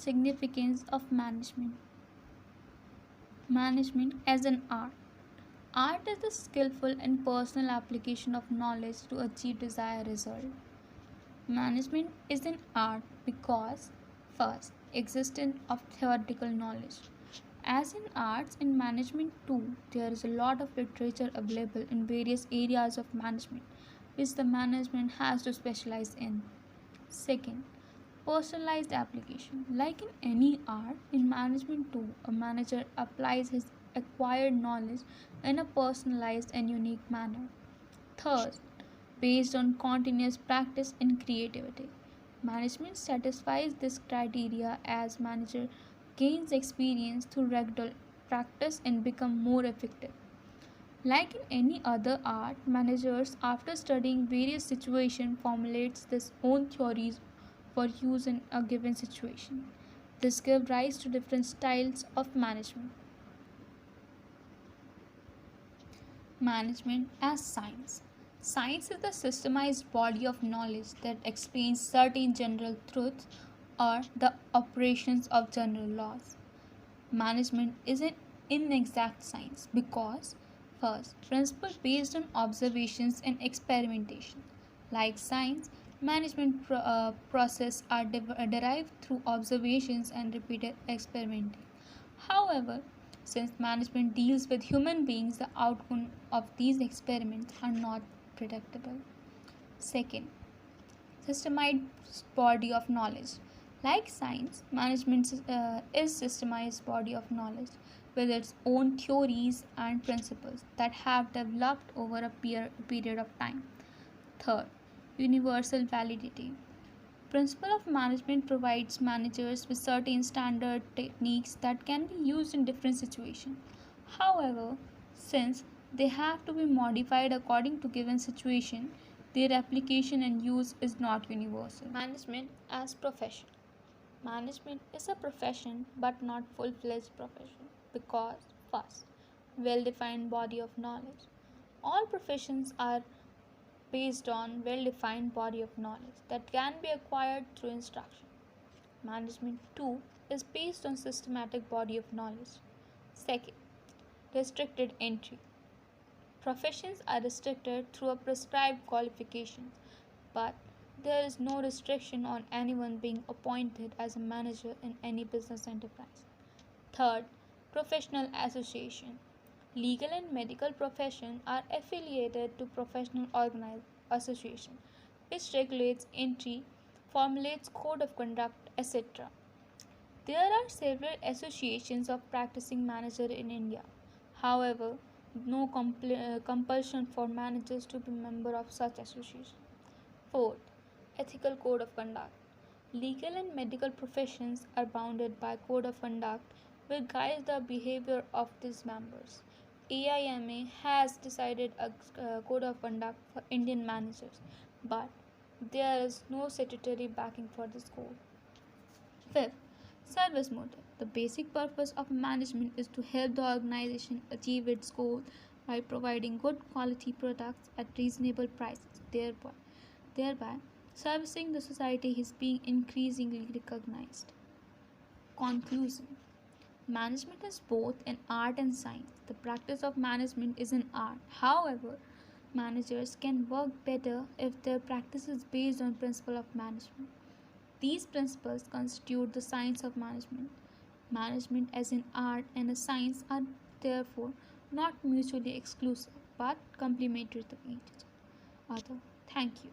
significance of management. Management as an art. Art is the skillful and personal application of knowledge to achieve desired result. Management is an art because, first, existence of theoretical knowledge. As in arts and management too, there is a lot of literature available in various areas of management which the management has to specialize in. Second, personalized application. Like in any art, in management too, a manager applies his acquired knowledge in a personalized and unique manner. Third, based on continuous practice and creativity. Management satisfies this criteria as manager gains experience through regular practice and become more effective. Like in any other art, managers after studying various situations formulates their own theories for use in a given situation. This gives rise to different styles of management. Management as science. Science is the systemized body of knowledge that explains certain general truths or the operations of general laws. Management is an inexact science because, first, principles based on observations and experimentation. Like science, management process are derived through observations and repeated experimenting. However, since management deals with human beings, the outcome of these experiments are not predictable. Second, systemized body of knowledge. Like science, management is systemized body of knowledge with its own theories and principles that have developed over a period of time. Third, universal validity. Principle of management provides managers with certain standard techniques that can be used in different situations. However, since they have to be modified according to given situation, their application and use is not universal. Management as profession. Management is a profession but not full-fledged profession because, first, well-defined body of knowledge. All professions are based on well-defined body of knowledge that can be acquired through instruction. Management too is based on systematic body of knowledge. Second, restricted entry. Professions are restricted through a prescribed qualification, but there is no restriction on anyone being appointed as a manager in any business enterprise. Third, professional association. Legal and medical profession are affiliated to professional association, which regulates entry, formulates code of conduct, etc. There are several associations of practicing manager in India. However, no compulsion for managers to be member of such association. Fourth, ethical code of conduct. Legal and medical professions are bounded by code of conduct which guides the behavior of these members. AIMA has decided a code of conduct for Indian managers, but there is no statutory backing for this code. Fifth, service motive. The basic purpose of management is to help the organization achieve its goal by providing good quality products at reasonable prices. Thereby servicing the society is being increasingly recognized. Conclusion. Management is both an art and science. The practice of management is an art. However, managers can work better if their practice is based on principle of management. These principles constitute the science of management. Management as an art and a science are therefore not mutually exclusive but complementary to each other. Thank you.